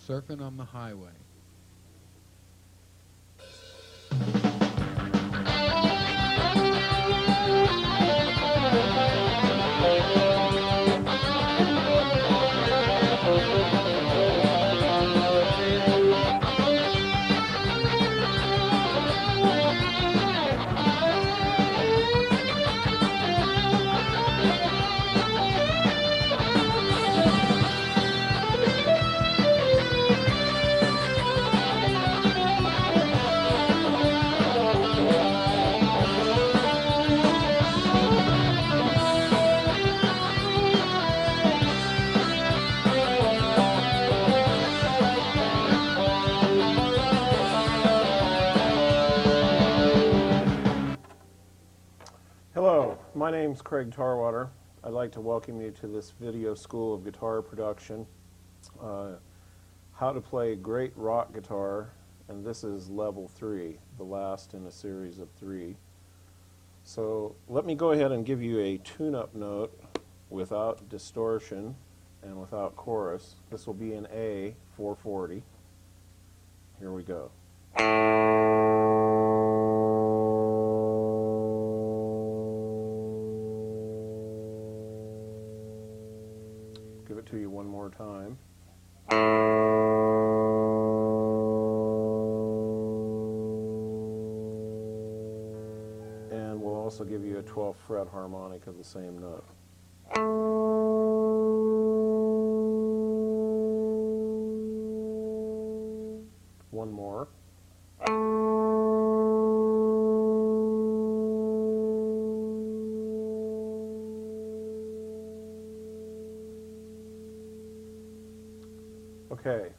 Surfing on the Highway. Hello, my name's Craig Tarwater. I'd like to welcome you to this video school of guitar production, how to play great rock guitar, and this is level 3, the last in a series of 3. So let me go ahead and give you a tune-up note without distortion and without chorus. This will be in A, 440. Here we go. Give it to you one more time. And we'll also give you a 12th fret harmonic of the same note. One more. Okay,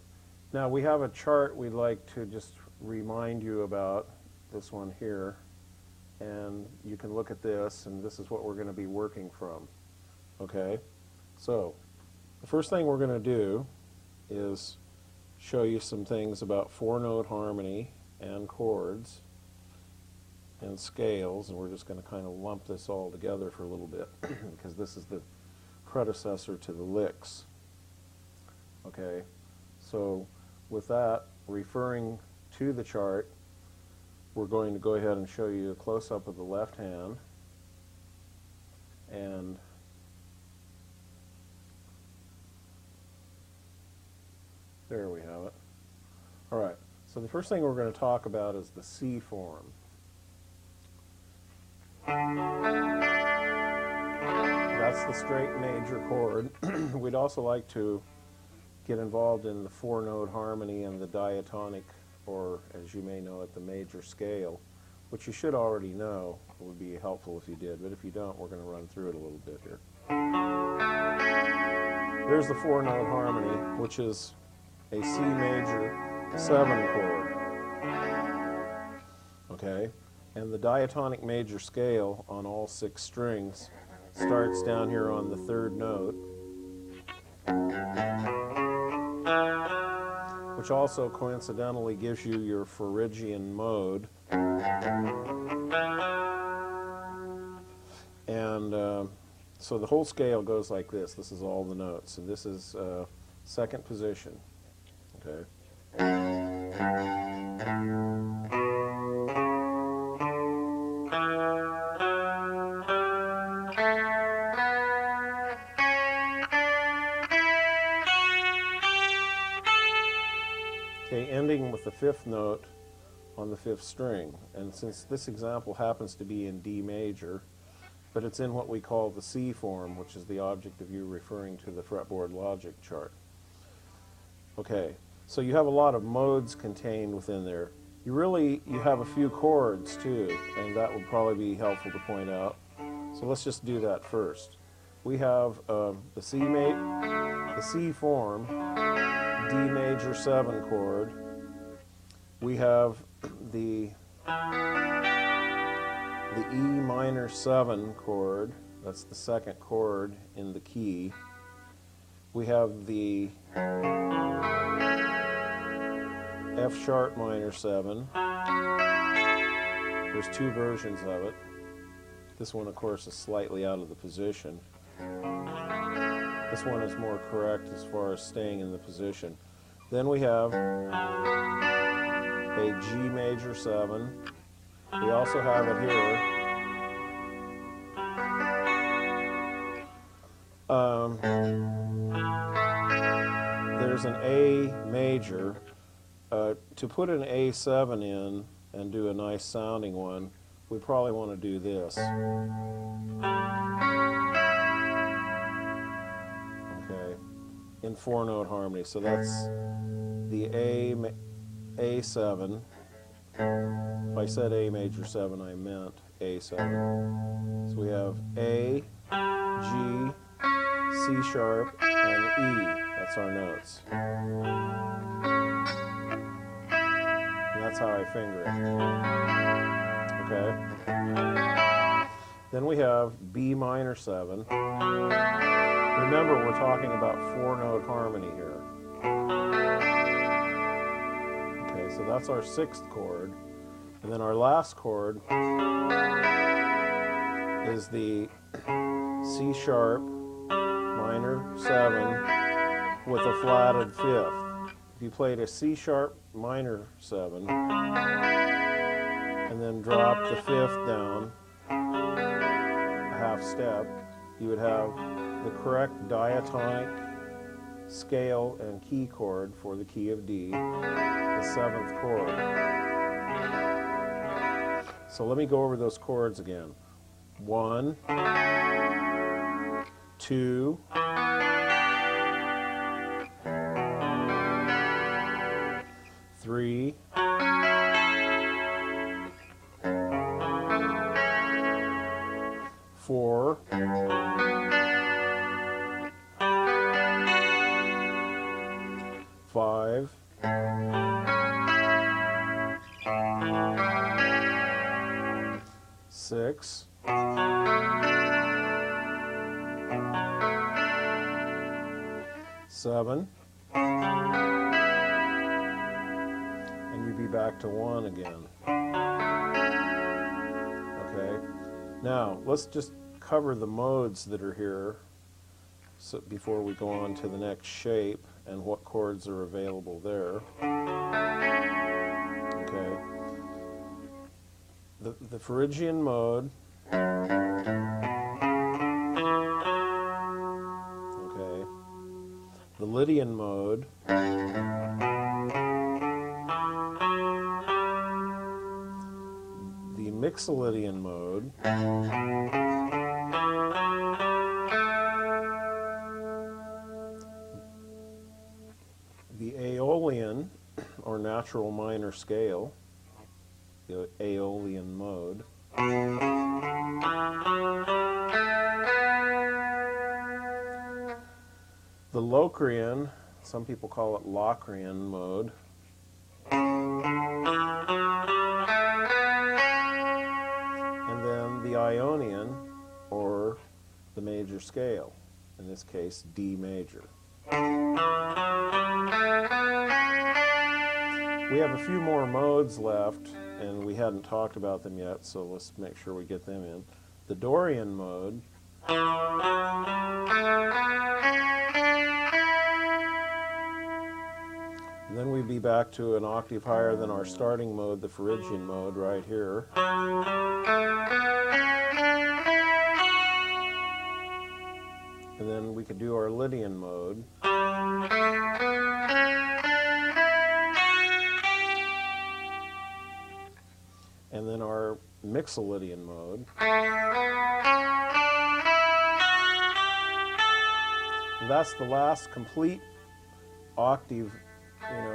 now we have a chart we'd like to just remind you about, this one here, and you can look at this, and this is what we're going to be working from. Okay, so the first thing we're going to do is show you some things about 4-note harmony and chords and scales, and we're just going to kind of lump this all together for a little bit because this is the predecessor to the licks. Okay. So with that, referring to the chart, we're going to go ahead and show you a close-up of the left hand, and there we have it. All right, so the first thing we're going to talk about is the C form. That's the straight major chord. We'd also like to get involved in the 4-note harmony and the diatonic, or as you may know it, the major scale, which you should already know. It would be helpful if you did, but if you don't, we're going to run through it a little bit here. There's the 4-note harmony, which is a C major 7 chord. Okay, and the diatonic major scale on all 6 strings starts down here on the 3rd note, which also coincidentally gives you your Phrygian mode. And so the whole scale goes like this. This is all the notes, and this is 2nd position. Okay. Okay, ending with the 5th note on the 5th string. And since this example happens to be in D major, but it's in what we call the C form, which is the object of you referring to the fretboard logic chart. Okay, so you have a lot of modes contained within there. You have a few chords too, and that would probably be helpful to point out. So let's just do that first. We have the C form, D major 7 chord. We have the E minor 7 chord. That's the 2nd chord in the key. We have the F sharp minor 7. There's 2 versions of it. This one, of course, is slightly out of the position. This one is more correct as far as staying in the position. Then we have a G major 7. We also have it here. There's an A major. To put an A7 in and do a nice sounding one, we probably want to do this. Okay, in 4-note harmony. So that's the A7. If I said A major 7, I meant A7. So we have A, G, C sharp, and E. That's our notes. And that's how I finger it. Okay? Then we have B minor 7. Remember, we're talking about 4-note harmony here. Okay, so that's our 6th chord. And then our last chord is the C sharp minor 7 with a flatted 5th. If you played a C sharp minor 7 and then drop the 5th down a half step, you would have the correct diatonic scale and key chord for the key of D, the 7th chord. So let me go over those chords again. 1, 2, 3, 4, 5, 6, 7, and you'd be back to 1 again. Okay, now let's just cover the modes that are here before we go on to the next shape and what chords are available there. Okay, the Phrygian mode. Okay, the Lydian mode. The Mixolydian mode. The Aeolian, or natural minor scale, the Aeolian mode. The Locrian, some people call it Locrian mode. And then the Ionian, or the major scale, in this case D major. We have a few more modes left, and we hadn't talked about them yet, so let's make sure we get them in. The Dorian mode. And then we'd be back to an octave higher than our starting mode, the Phrygian mode, right here. And then we could do our Lydian mode. And then our Mixolydian mode. And that's the last complete octave,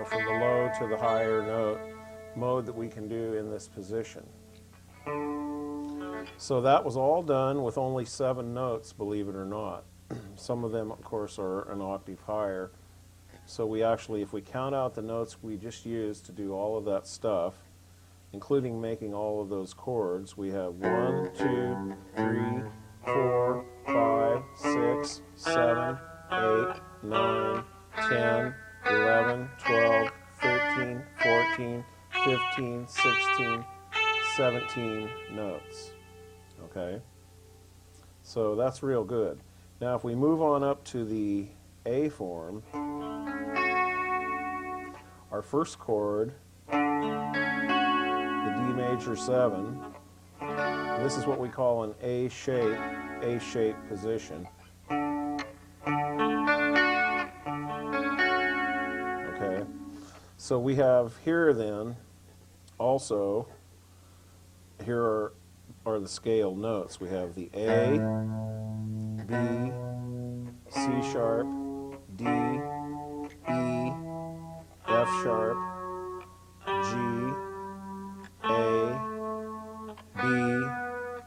from the low to the higher note mode that we can do in this position. So that was all done with only 7 notes, believe it or not. Some of them, of course, are an octave higher. So we actually, if we count out the notes we just used to do all of that stuff, including making all of those chords, we have 1, 2, 3, 4, 5, 6, 7, 8, 9, 10, 11, 12, 13, 14, 15, 16, 17 notes. Okay? So that's real good. Now if we move on up to the A form, our first chord, the D major 7. This is what we call an A shape position. Okay, so we have here then also, here are the scale notes. We have the A, B, C sharp, D, E, F sharp, G, A, B,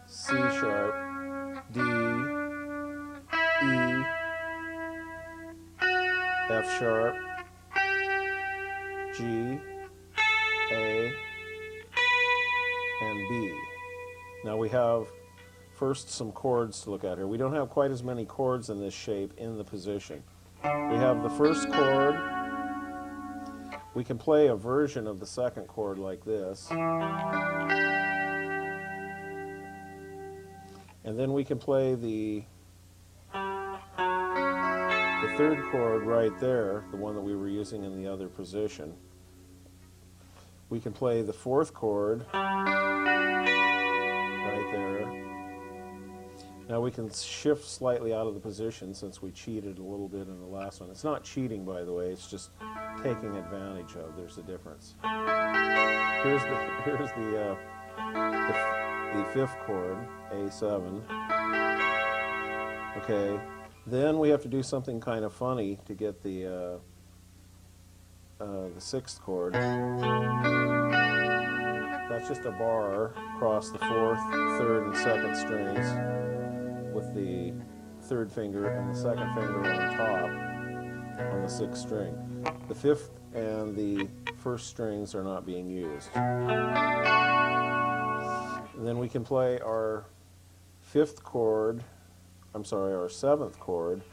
C sharp, D, E, F sharp, G, A, and B. Now we have first some chords to look at here. We don't have quite as many chords in this shape in the position. We have the first chord. We can play a version of the second chord like this. And then we can play the third chord right there, the one that we were using in the other position. We can play the fourth chord right there. Now we can shift slightly out of the position since we cheated a little bit in the last one. It's not cheating, by the way, it's just taking advantage of. There's a difference. Here's the fifth chord, A7. Okay, then we have to do something kind of funny to get the sixth chord. That's just a bar across the fourth, third, and second strings with the third finger and the second finger on top on the sixth string. The fifth and the first strings are not being used. And then we can play our fifth chord, I'm sorry, our seventh chord,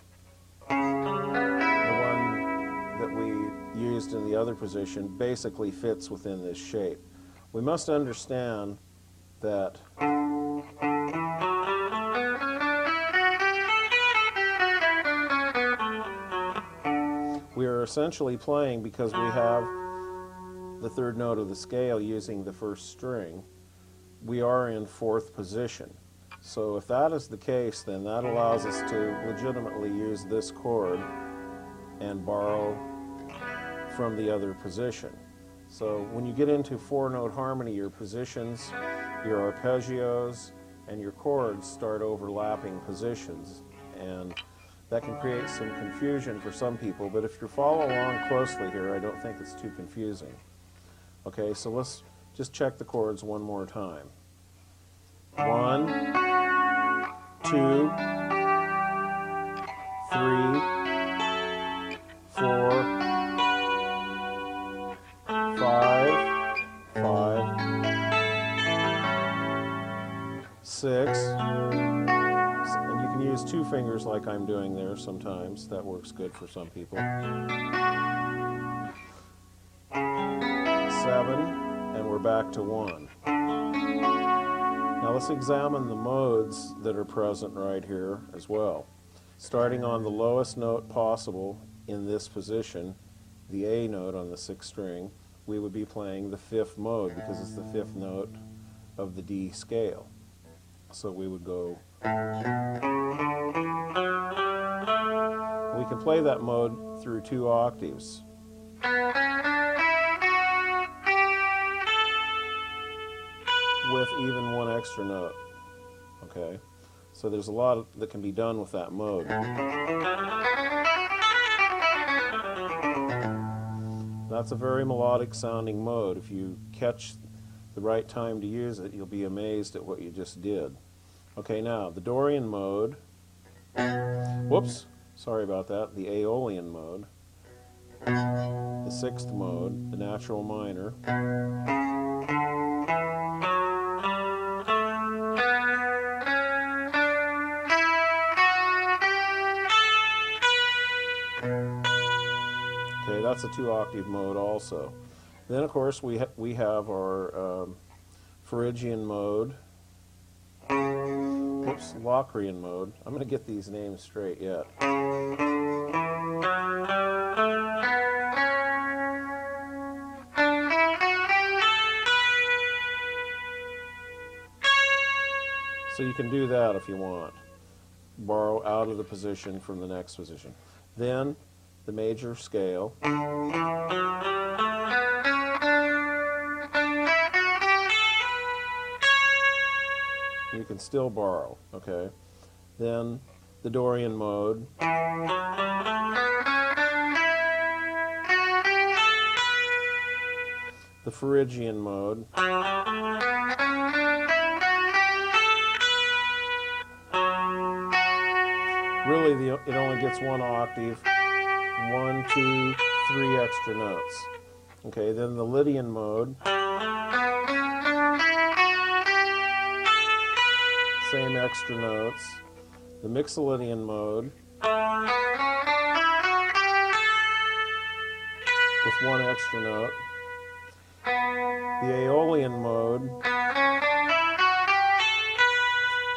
the one that we used in the other position, basically fits within this shape. We must understand that we are essentially playing, because we have the third note of the scale using the first string, we are in fourth position. So if that is the case, then that allows us to legitimately use this chord and borrow from the other position. So when you get into four-note harmony, your positions, your arpeggios, and your chords start overlapping positions, and that can create some confusion for some people, but if you follow along closely here, I don't think it's too confusing. Okay, so let's just check the chords one more time. 1, 2, 3, 4, 5, 6, and you can use two fingers like I'm doing there sometimes. That works good for some people. 7, and we're back to 1. Now let's examine the modes that are present right here as well. Starting on the lowest note possible in this position, the A note on the sixth string, we would be playing the fifth mode because it's the fifth note of the D scale. So we would go. We can play that mode through 2 octaves. With even 1 extra note. Okay? So there's a lot that can be done with that mode. That's a very melodic sounding mode. If you catch the right time to use it, you'll be amazed at what you just did. Okay, now the Dorian mode, whoops, sorry about that, the Aeolian mode, the sixth mode, the natural minor, okay, that's a 2-octave mode also. Then, of course, we have our Phrygian mode, whoops, Locrian mode. I'm going to get these names straight yet. So you can do that if you want. Borrow out of the position from the next position. Then the major scale. You can still borrow, okay? Then the Dorian mode. The Phrygian mode. Really, it only gets one octave, 1, 2, 3 extra notes. Okay, then the Lydian mode, same extra notes. The Mixolydian mode, with one extra note. The Aeolian mode,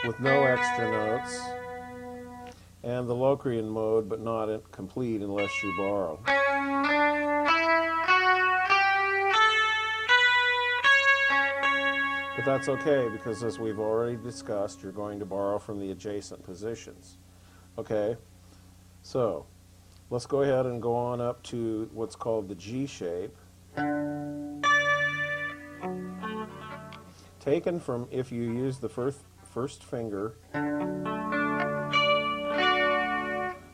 with no extra notes. And the Locrian mode, but not complete unless you borrow. But that's okay, because as we've already discussed, you're going to borrow from the adjacent positions. Okay, so let's go ahead and go on up to what's called the G shape. Taken from, if you use the first finger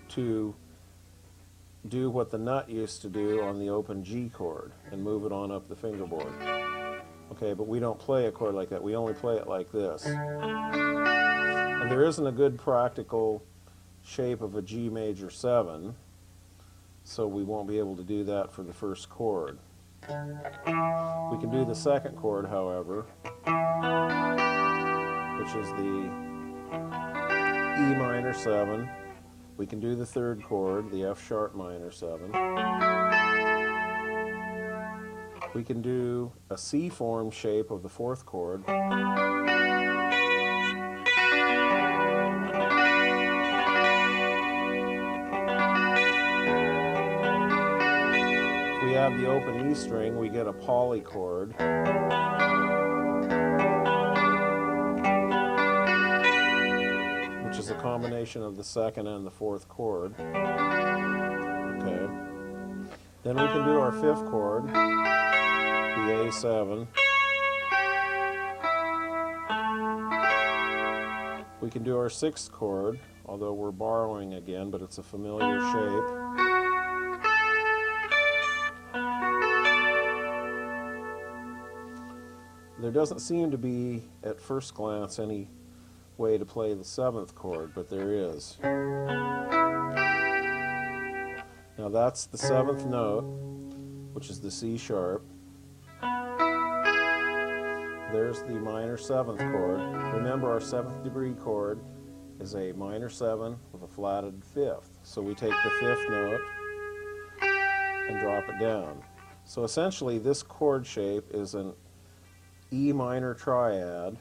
to do what the nut used to do on the open G chord and move it on up the fingerboard. Okay, but we don't play a chord like that. We only play it like this. And there isn't a good practical shape of a G major 7, so we won't be able to do that for the first chord. We can do the second chord, however, which is the E minor 7. We can do the third chord, the F sharp minor 7. We can do a C form shape of the fourth chord. If we add the open E string, we get a polychord. Which is a combination of the second and the fourth chord. Okay. Then we can do our fifth chord, the A7. We can do our sixth chord, although we're borrowing again, but it's a familiar shape. There doesn't seem to be, at first glance, any way to play the seventh chord, but there is. Now that's the seventh note, which is the C sharp. There's the minor seventh chord. Remember, our seventh degree chord is a minor 7 with a flatted fifth. So we take the fifth note and drop it down. So essentially this chord shape is an E minor triad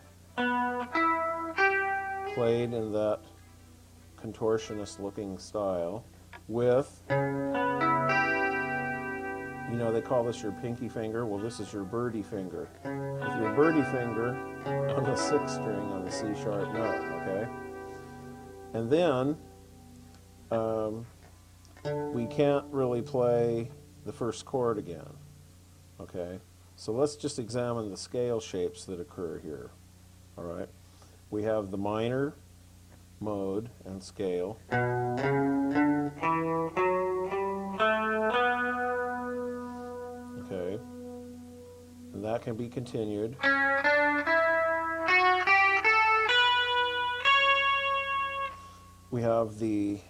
played in that contortionist looking style with, you know, they call this your pinky finger. Well, this is your birdie finger. With your birdie finger on the sixth string on the C sharp note, okay? And then we can't really play the first chord again, okay? So let's just examine the scale shapes that occur here, all right? We have the minor mode and scale. Okay, and that can be continued. We have the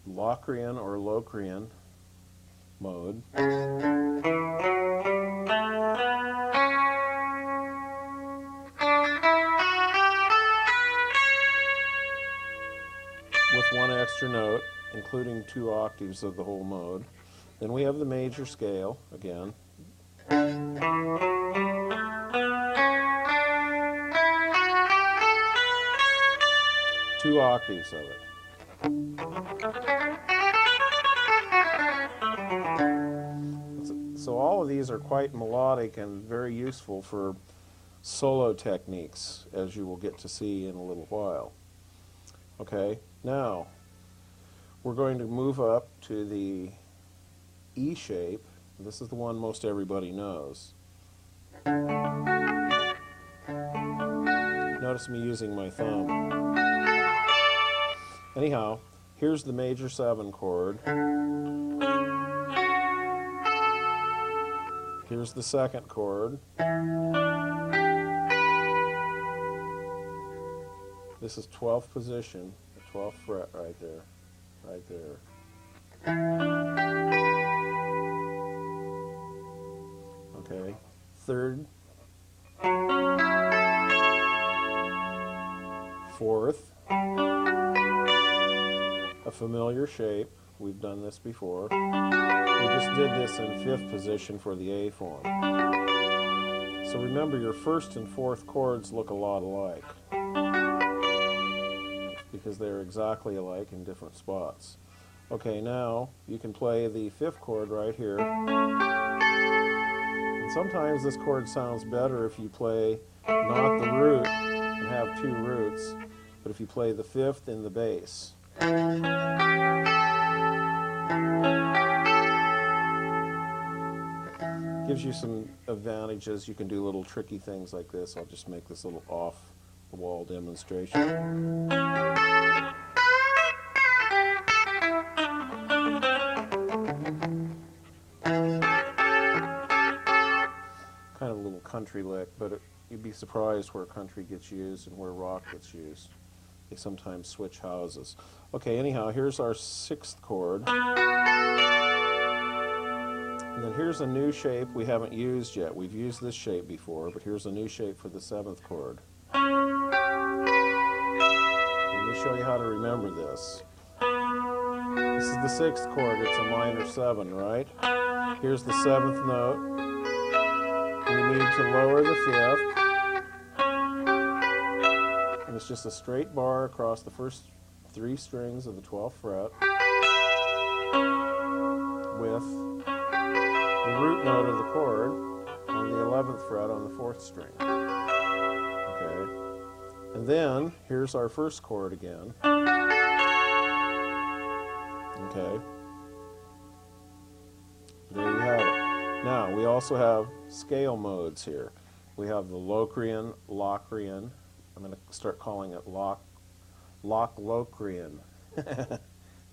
Locrian or Locrian mode. With one extra note, including 2 octaves of the whole mode. Then we have the major scale again. 2 octaves of it. So all of these are quite melodic and very useful for solo techniques, as you will get to see in a little while. Okay, now we're going to move up to the E shape. This is the one most everybody knows. Notice me using my thumb. Anyhow, here's the major 7 chord. Here's the 2nd chord. This is 12th position, the 12th fret right there, right there. Okay, 3rd, 4th, a familiar shape. We've done this before. We just did this in 5th position for the A form. So remember, your 1st and 4th chords look a lot alike because they're exactly alike in different spots. Okay, now you can play the 5th chord right here. And sometimes this chord sounds better if you play not the root and have 2 roots, but if you play the 5th in the bass. Gives you some advantages. You can do little tricky things like this. I'll just make this little off-the-wall demonstration. Kind of a little country lick, but you'd be surprised where country gets used and where rock gets used. They sometimes switch houses. Okay, anyhow, here's our 6th chord. And then here's a new shape we haven't used yet. We've used this shape before, but here's a new shape for the 7th chord. Let me show you how to remember this. This is the 6th chord. It's a minor 7, right? Here's the 7th note. We need to lower the 5th. And it's just a straight bar across the first 3 strings of the 12th fret with the root note of the chord on the 11th fret on the 4th string. Okay. And then here's our 1st chord again. Okay. There you have it. Now, we also have scale modes here. We have the Locrian, Locrian. I'm going to start calling it Locrian,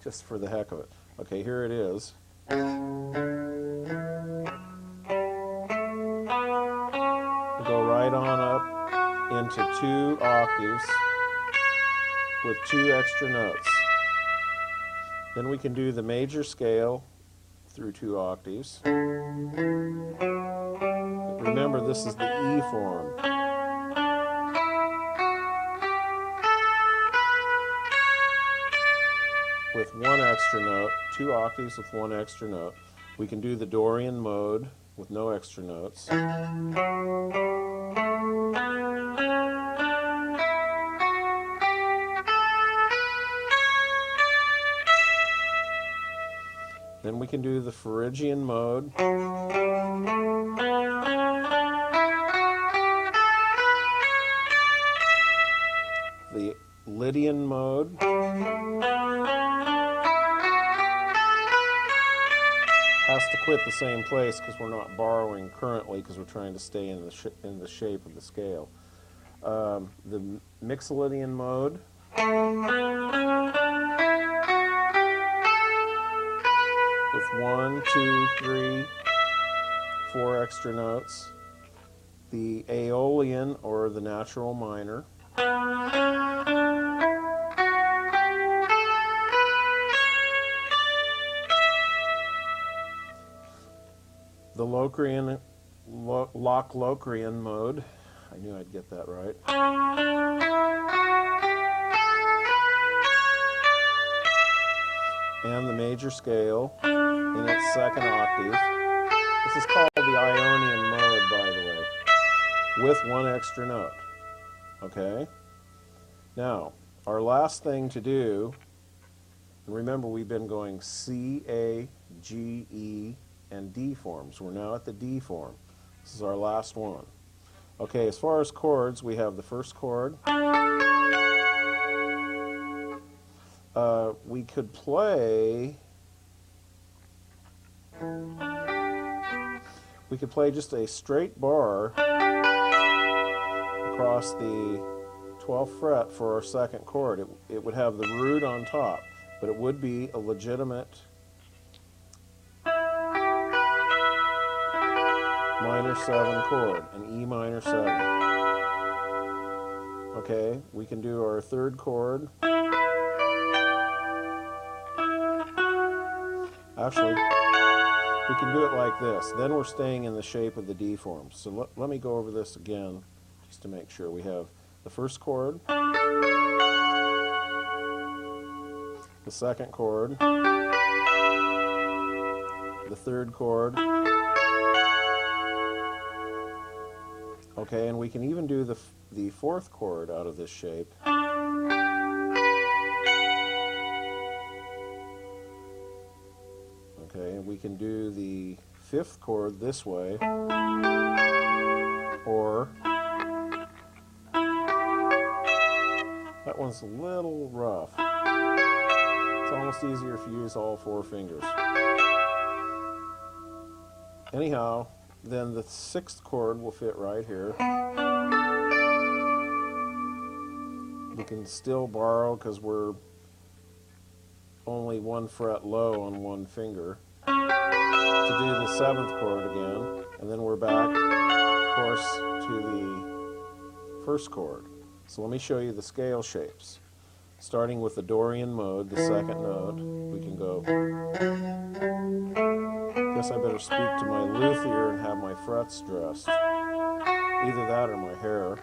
just for the heck of it. Okay, here it is. We go right on up into 2 octaves with 2 extra notes. Then we can do the major scale through 2 octaves. Remember, this is the E form. With 1 extra note, 2 octaves with 1 extra note. We can do the Dorian mode with no extra notes. Then we can do the Phrygian mode. The Lydian mode. Has to quit the same place because we're not borrowing currently because we're trying to stay in the shape of the scale. The Mixolydian mode. With 1, 2, 3, 4 extra notes. The Aeolian, or the natural minor. The Locrian, Locrian mode. I knew I'd get that right. And the major scale in its 2nd octave. This is called the Ionian mode, by the way, with 1 extra note. Okay? Now, our last thing to do, and remember we've been going C, A, G, E, and D forms. We're now at the D form. This is our last one. Okay, as far as chords, we have the first chord. We could play just a straight bar across the 12th fret for our second chord. It would have the root on top, but it would be a legitimate minor 7 chord, an E minor 7. Okay, we can do our third chord. Actually, we can do it like this. Then we're staying in the shape of the D form. So let me go over this again just to make sure. We have the first chord, the second chord, the third chord. Okay, and we can even do the fourth chord out of this shape. Okay, and we can do the fifth chord this way, or that one's a little rough. It's almost easier if you use all 4 fingers. Anyhow, then the sixth chord will fit right here. We can still borrow because we're only 1 fret low on 1 finger to do the 7th chord again, and then we're back, of course, to the first chord. So let me show you the scale shapes. Starting with the Dorian mode, the second note, we can go. Guess I better speak to my luthier and have my frets dressed. Either that or my hair.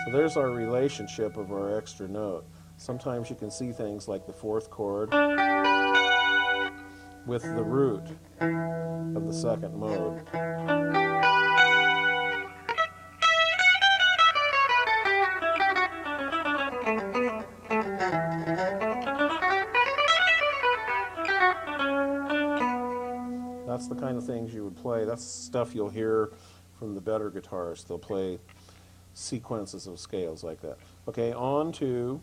So there's our relationship of our extra note. Sometimes you can see things like the fourth chord with the root of the second mode. That's the kind of things you would play. That's stuff you'll hear from the better guitarists. They'll play sequences of scales like that. Okay, on to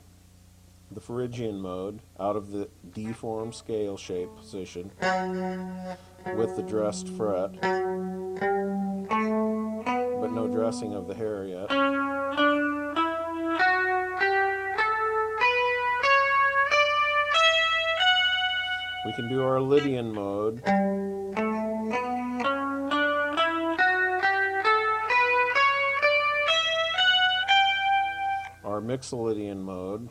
the Phrygian mode, out of the D form scale shape position with the dressed fret, but no dressing of the hair yet. We can do our Lydian mode. Our Mixolydian mode.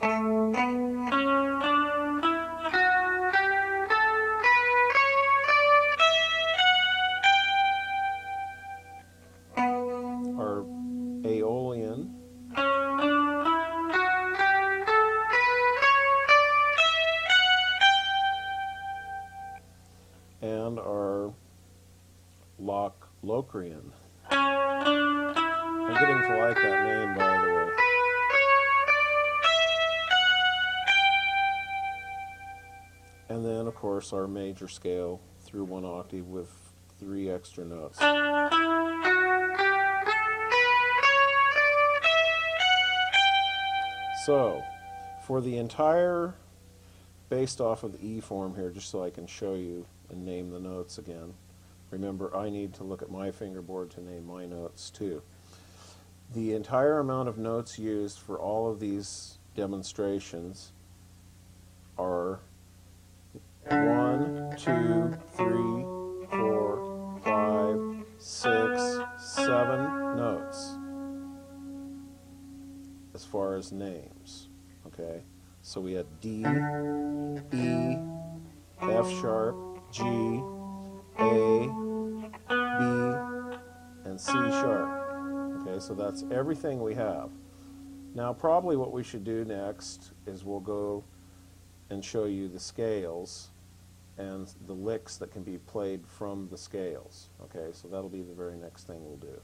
Our Aeolian. And our Locrian. I'm getting to like that name, by the way. And then, of course, our major scale through 1 octave with 3 extra notes. So, for the entire, based off of the E form here, just so I can show you and name the notes again. Remember, I need to look at my fingerboard to name my notes too. The entire amount of notes used for all of these demonstrations are 1, 2, 3, 4, 5, 6, 7 notes as far as names. Okay, so we had D, E, F sharp, G, A, B, and C sharp. Okay, so that's everything we have. Now probably what we should do next is we'll go and show you the scales and the licks that can be played from the scales. Okay, so that'll be the very next thing we'll do.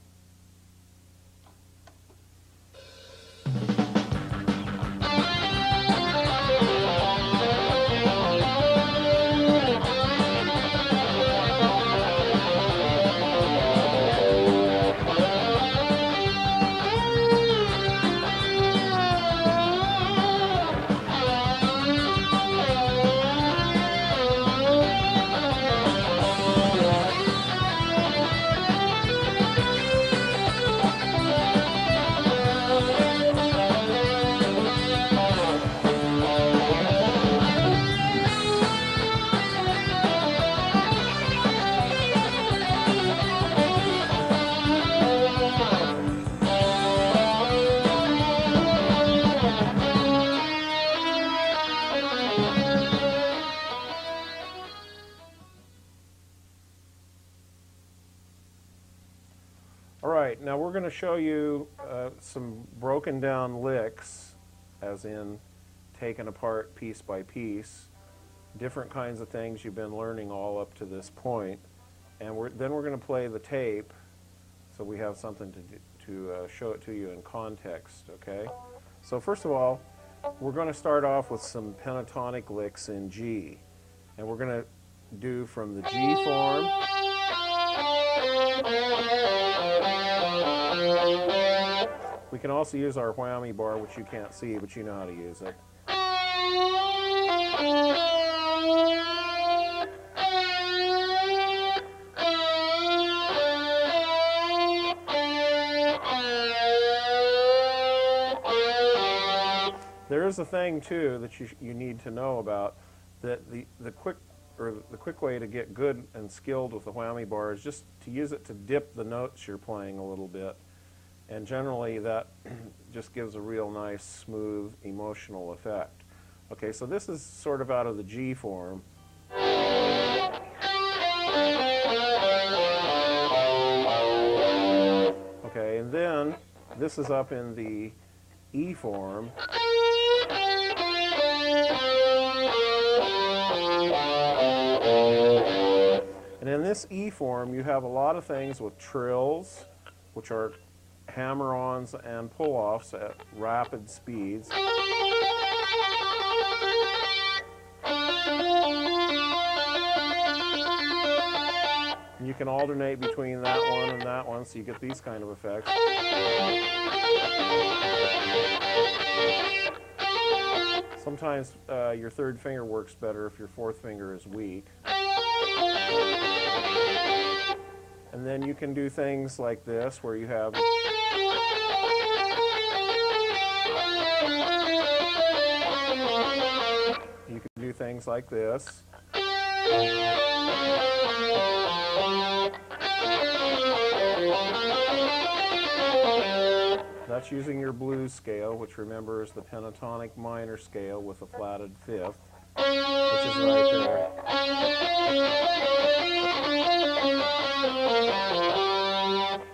right, now we're going to show you some broken down licks, as in taken apart piece by piece, different kinds of things you've been learning all up to this point. And then we're going to play the tape so we have something to show it to you in context, okay? So first of all, we're going to start off with some pentatonic licks in G. And we're going to do from the G form. We can also use our whammy bar, which you can't see, but you know how to use it. There is a thing too that you need to know about, that the quick way to get good and skilled with the whammy bar is just to use it to dip the notes you're playing a little bit, and generally that just gives a real nice, smooth, emotional effect. Okay, so this is sort of out of the G form. Okay, and then this is up in the E form. And in this E form, you have a lot of things with trills, which are hammer-ons and pull-offs at rapid speeds. And you can alternate between that one and that one, so you get these kind of effects. Sometimes your third finger works better if your fourth finger is weak. And then you can do things like this, where you have do things like this. That's using your blues scale, which remember is the pentatonic minor scale with a flatted fifth, which is right there.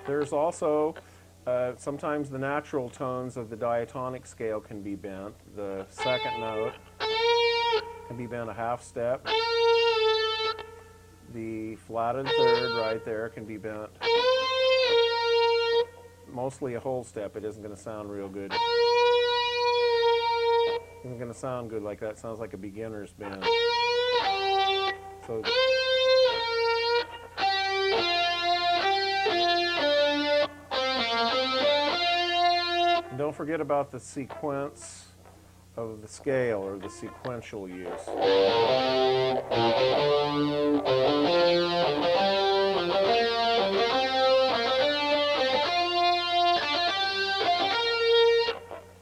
There's also sometimes the natural tones of the diatonic scale can be bent. The second note can be bent a half step. The flatted third right there can be bent mostly a whole step. It isn't going to sound real good. It isn't going to sound good like that. It sounds like a beginner's bend. So and don't forget about the sequence of the scale, or the sequential use.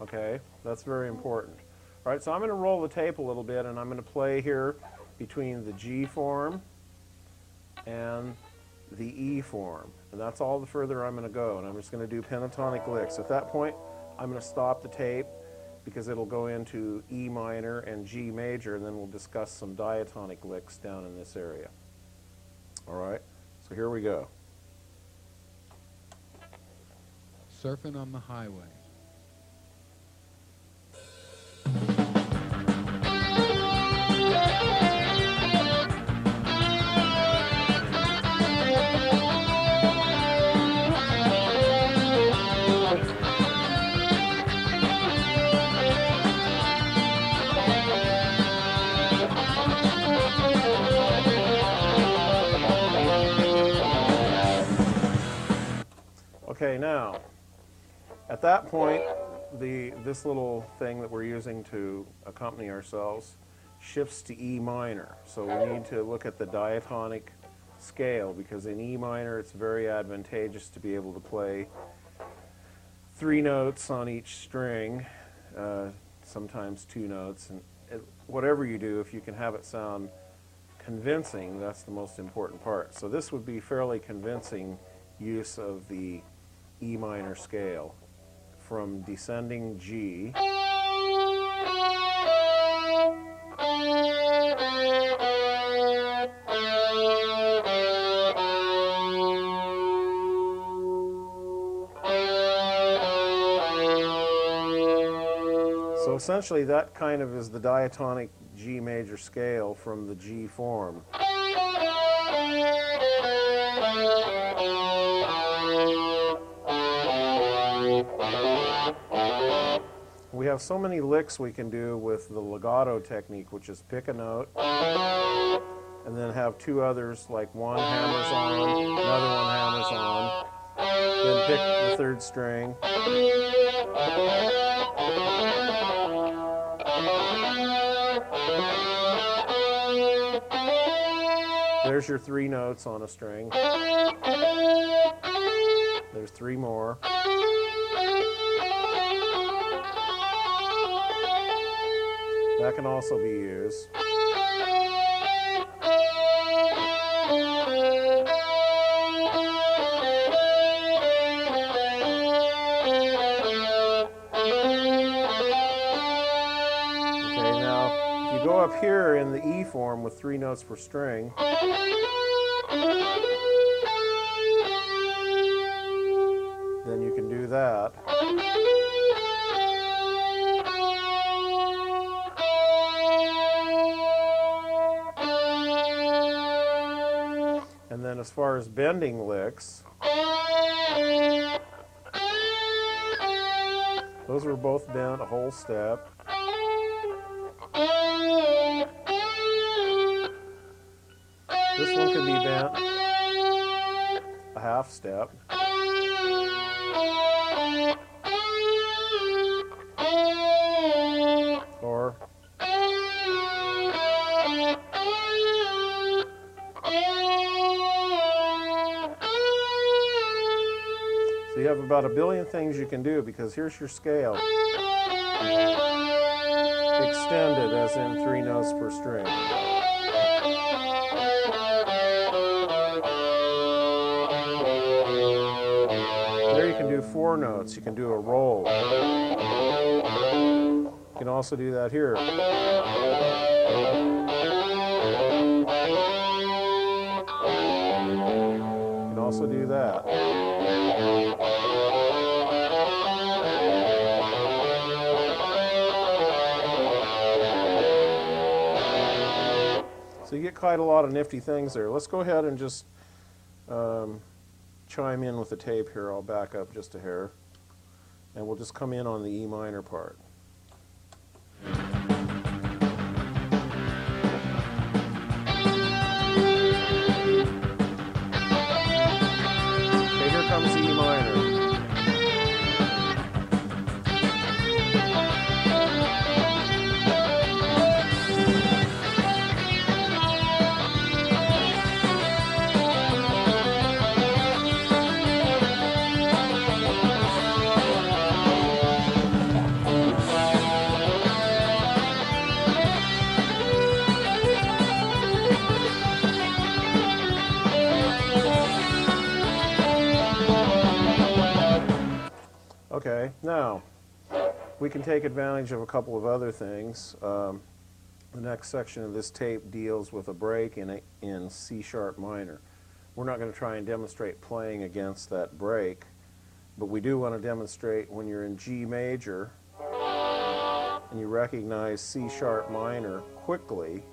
Okay, that's very important. All right, so I'm going to roll the tape a little bit, and I'm going to play here between the G form and the E form. And that's all the further I'm going to go, and I'm just going to do pentatonic licks. At that point, I'm going to stop the tape, because it'll go into E minor and G major, and then we'll discuss some diatonic licks down in this area. All right, so here we go. Surfing on the Highway. Okay, now, at that point, this little thing that we're using to accompany ourselves shifts to E minor. So we need to look at the diatonic scale, because in E minor it's very advantageous to be able to play 3 notes on each string, sometimes 2 notes, and whatever you do, if you can have it sound convincing, that's the most important part. So this would be fairly convincing use of the E minor scale from descending G essentially that kind of is the diatonic G major scale from the G form. We have so many licks we can do with the legato technique, which is pick a note and then have two others, like one hammers on, another one hammers on, then pick the third string. There's your three notes on a string. There's three more. That can also be used. Okay, now if you go up here in the E form with three notes per string, then you can do that. And then as far as bending licks, those were both bent a whole step. This one could be bent a half step. Or so you have about a billion things you can do, because here's your scale. Extended, as in three notes per string. There you can do four notes. You can do a roll. You can also do that here. You can also do that. So you get quite a lot of nifty things there. Let's go ahead and just chime in with the tape here. I'll back up just a hair, and we'll just come in on the E minor part. Okay, here comes the E minor. Okay, now we can take advantage of a couple of other things. The next section of this tape deals with a break in C sharp minor. We're not going to try and demonstrate playing against that break, but we do want to demonstrate when you're in G major and you recognize C sharp minor quickly,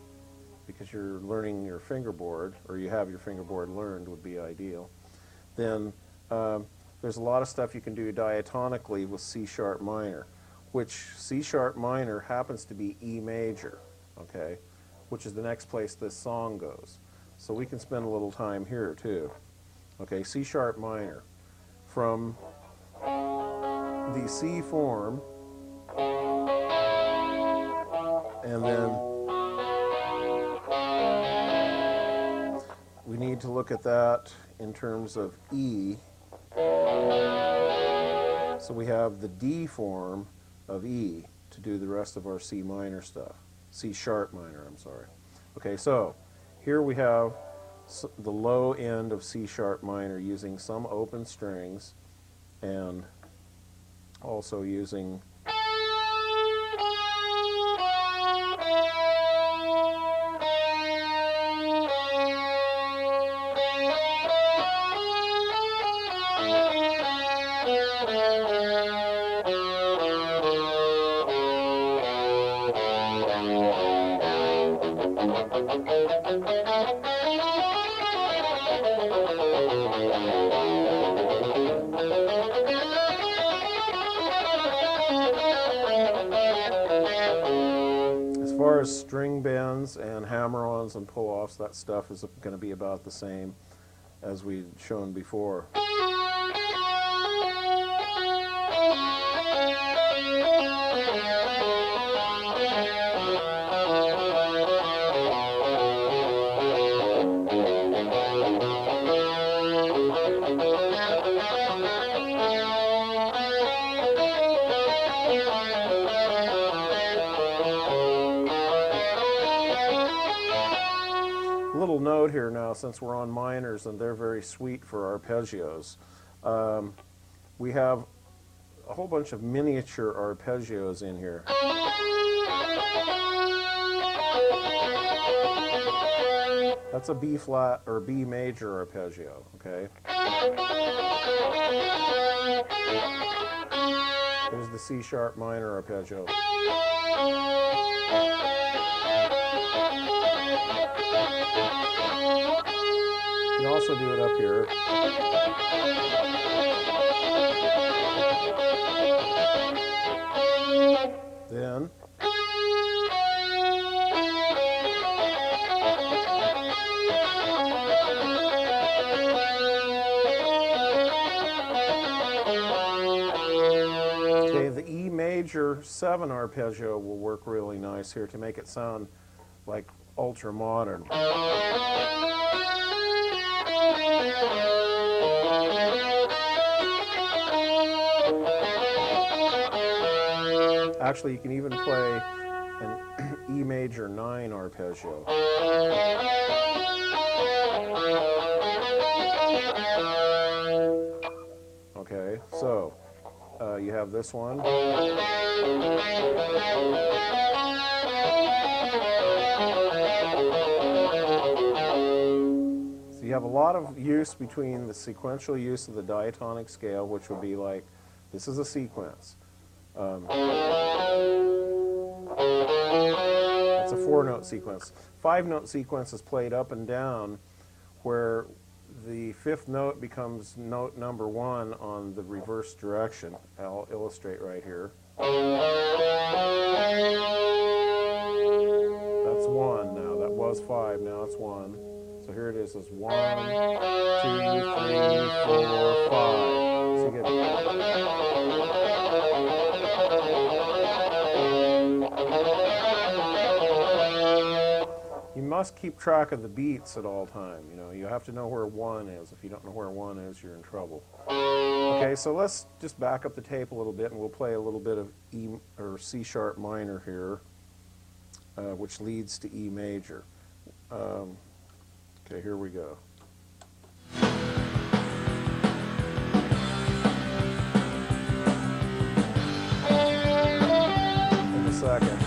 because you're learning your fingerboard, or you have your fingerboard learned would be ideal, then there's a lot of stuff you can do diatonically with C sharp minor, which C sharp minor happens to be E major, okay, which is the next place this song goes. So we can spend a little time here too. Okay, C sharp minor. From the C form, and then we need to look at that in terms of E. So we have the D form of E to do the rest of our C minor stuff. C sharp minor, I'm sorry. Okay, so here we have the low end of C sharp minor using some open strings and also using As far as string bends and hammer-ons and pull-offs, that stuff is going to be about the same as we'd shown before. Little note here now, since we're on minors and they're very sweet for arpeggios. We have a whole bunch of miniature arpeggios in here. That's a B flat or B major arpeggio, okay? There's the C sharp minor arpeggio. You can also do it up here. Then okay, the E major 7 arpeggio will work really nice here to make it sound like ultra modern. Actually, you can even play an E major 9 arpeggio. Okay, so you have this one. So you have a lot of use between the sequential use of the diatonic scale, which would be like, this is a sequence. It's a 4-note sequence. 5-note sequence is played up and down, where the 5th note becomes note number 1 on the reverse direction. I'll illustrate right here. That's 1 now. That was 5. Now it's 1. So here it is. It's 1, 2, 3, 4, 5. So you get. You must keep track of the beats at all time. You know, you have to know where 1 is. If you don't know where 1 is, you're in trouble. Okay, so let's just back up the tape a little bit, and we'll play a little bit of E or C sharp minor here, which leads to E major. Okay, here we go. In a second.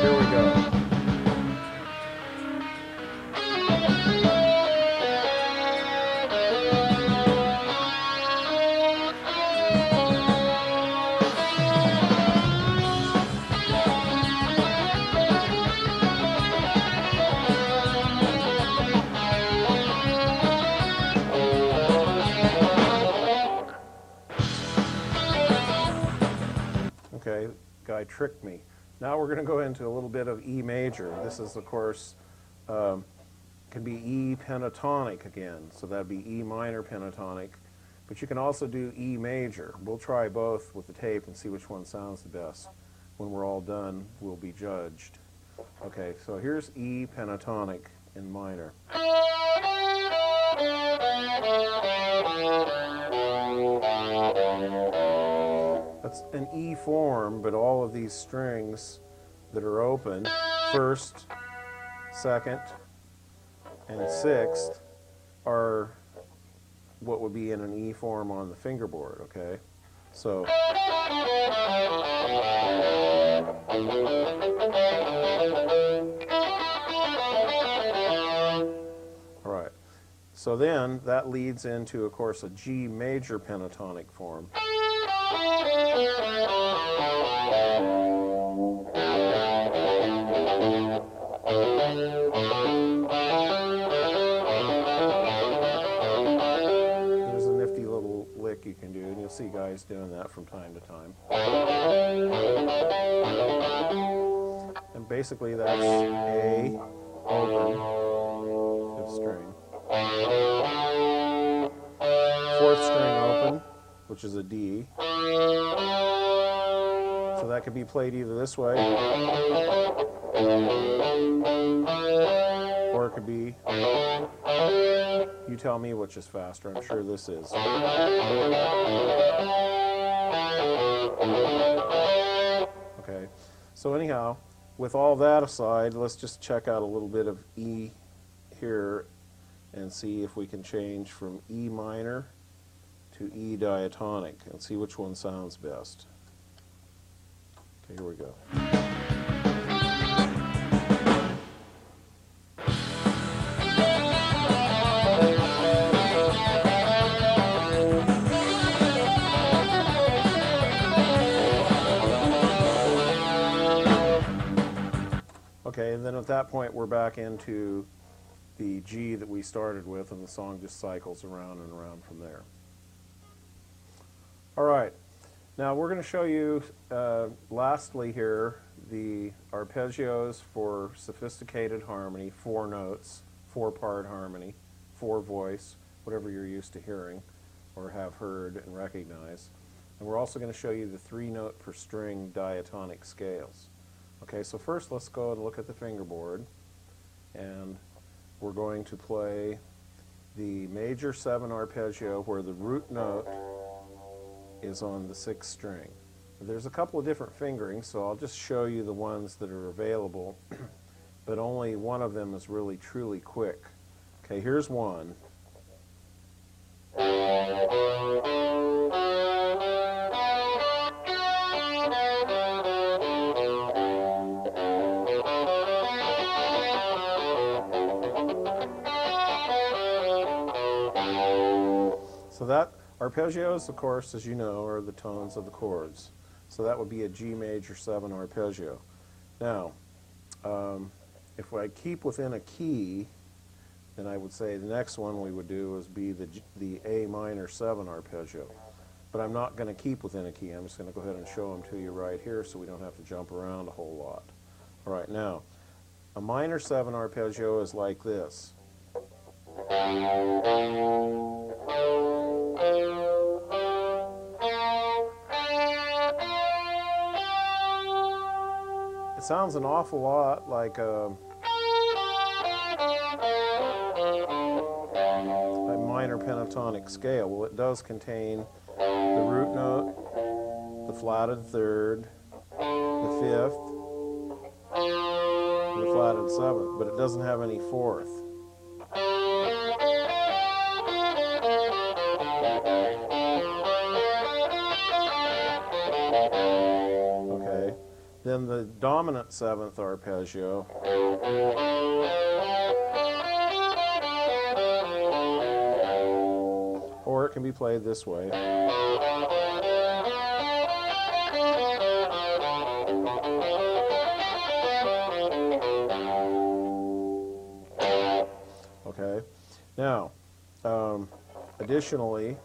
Here we go. Okay, guy tricked me. Now we're going to go into a little bit of E major. This is, of course, can be E pentatonic again, so that'd be E minor pentatonic. But you can also do E major. We'll try both with the tape and see which one sounds the best. When we're all done, we'll be judged. Okay, so here's E pentatonic in minor. That's an E form, but all of these strings that are open, 1st, 2nd, and 6th, are what would be in an E form on the fingerboard, okay? So, all right. So then that leads into, of course, a G major pentatonic form. that from time to time. And basically that's A, open, 5th string. 4th string open, which is a D. So that could be played either this way, or it could be, you tell me which is faster, I'm sure this is. Okay, so anyhow, with all that aside, let's just check out a little bit of E here and see if we can change from E minor to E diatonic and see which one sounds best. Okay, here we go. Okay, and then at that point we're back into the G that we started with, and the song just cycles around and around from there. All right, now we're going to show you, lastly here, the arpeggios for sophisticated harmony, 4 notes, 4-part harmony, 4 voice, whatever you're used to hearing or have heard and recognized. And we're also going to show you the 3-note per string diatonic scales. Okay, so first let's go and look at the fingerboard, and we're going to play the major 7 arpeggio where the root note is on the 6th string. There's a couple of different fingerings, so I'll just show you the ones that are available, but only one of them is really truly quick. Okay, here's one. So that, arpeggios, of course, as you know, are the tones of the chords. So that would be a G major 7 arpeggio. Now, if I keep within a key, then I would say the next one we would do is be the A minor 7 arpeggio. But I'm not going to keep within a key. I'm just going to go ahead and show them to you right here so we don't have to jump around a whole lot. All right, now, a minor 7 arpeggio is like this. It sounds an awful lot like a minor pentatonic scale. Well, it does contain the root note, the flatted 3rd, the 5th, and the flatted 7th, but it doesn't have any 4th. Okay, then the dominant 7th arpeggio or it can be played this way. Okay, now additionally,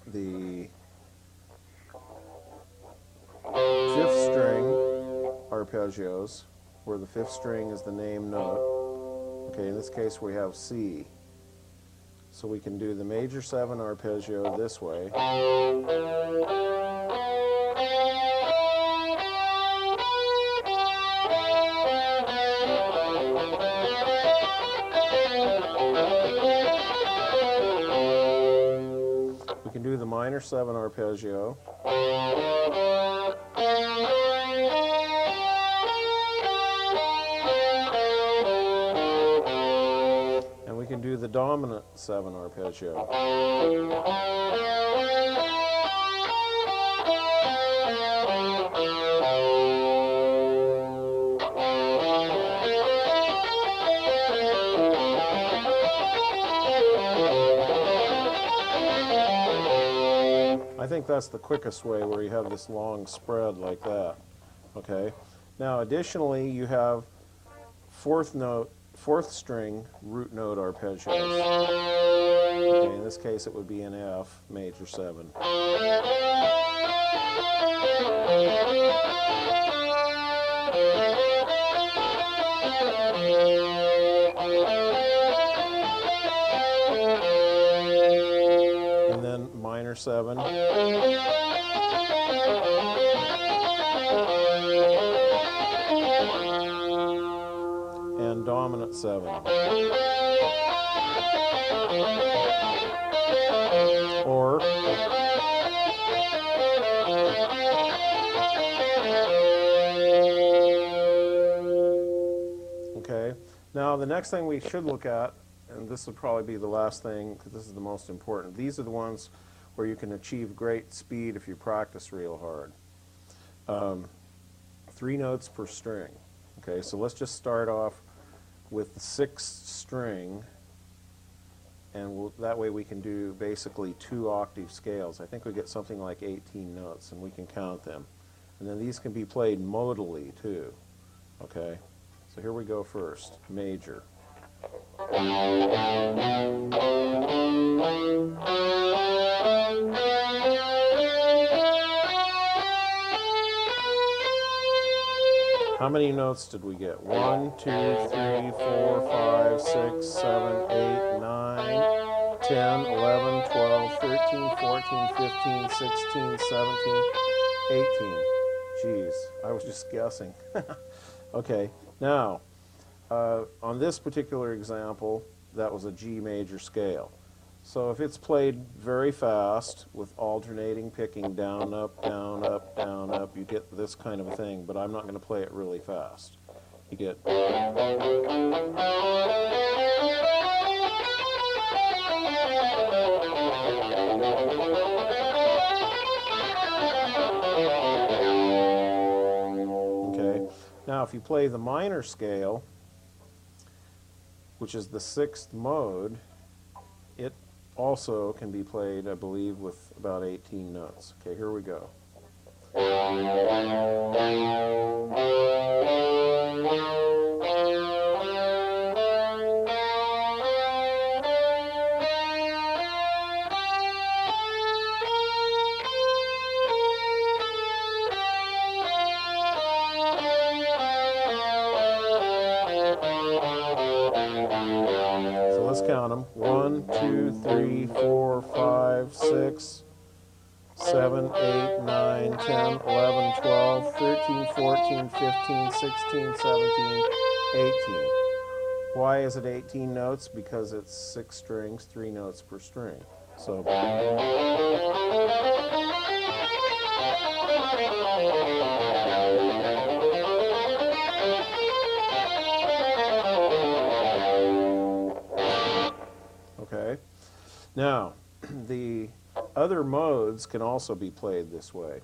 the 5th string arpeggios, where the 5th string is the name note. Okay, in this case we have C. So we can do the major 7 arpeggio this way. We can do the minor 7 arpeggio. And we can do the dominant 7 arpeggio. I think that's the quickest way, where you have this long spread like that. Okay. Now additionally you have 4th string root note arpeggios. Okay, in this case it would be an F major 7. 7, and dominant 7. Or okay, now the next thing we should look at, and this will probably be the last thing because this is the most important, these are the ones where you can achieve great speed if you practice real hard. 3 notes per string. Okay, so let's just start off with the 6th string, and that way we can do basically 2 octave scales. I think we get something like 18 notes, and we can count them. And then these can be played modally too. Okay, so here we go first, major. How many notes did we get? 1, 2, 3, 4, 5, 6, 7, 8, 9, 10, 11, 12, 13, 14, 15, 16, 17, 18. Jeez, I was just guessing. Okay, now, on this particular example, that was a G major scale. So if it's played very fast with alternating picking down, up, down, up, down, up, you get this kind of a thing, but I'm not going to play it really fast. You get... Okay, now if you play the minor scale, which is the 6th mode, it also can be played, I believe, with about 18 notes. Okay, here we go. So let's count them. 1, 2, 3, 4, 5, 6, 7, 8, 9, 10, 11, 12, 13, 14, 15, 16, 17, 18. Why is it 18 notes? Because it's 6 strings, 3 notes per string. So okay. Now, the other modes can also be played this way.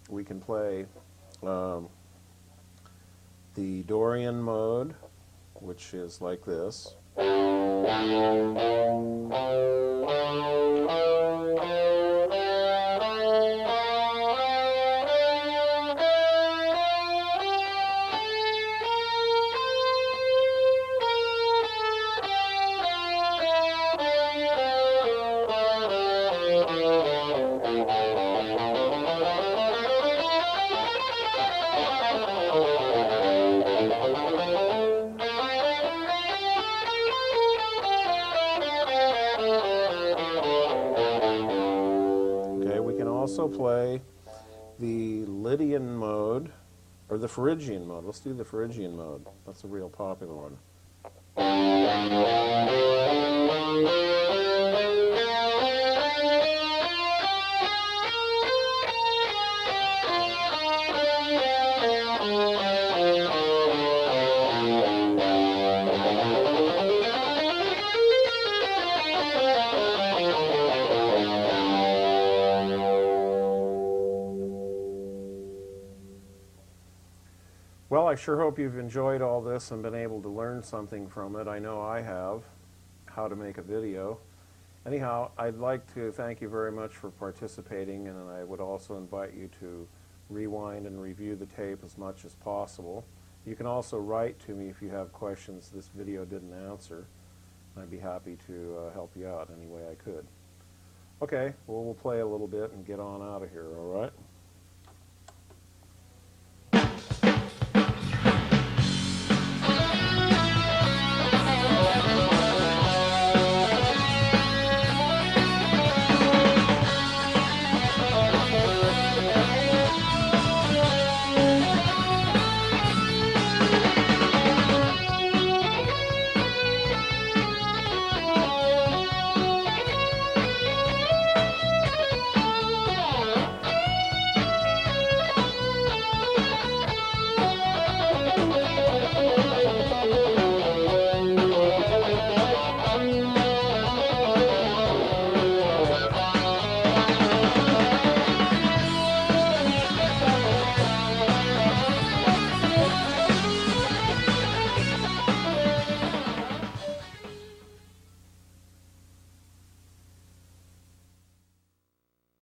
We can play the Dorian mode, which is like this. Also play the Lydian mode, or the Phrygian mode. Let's do the Phrygian mode. That's a real popular one. Well, I sure hope you've enjoyed all this and been able to learn something from it. I know I have, how to make a video. Anyhow, I'd like to thank you very much for participating, and I would also invite you to rewind and review the tape as much as possible. You can also write to me if you have questions this video didn't answer. I'd be happy to help you out any way I could. Okay, well, we'll play a little bit and get on out of here, all right?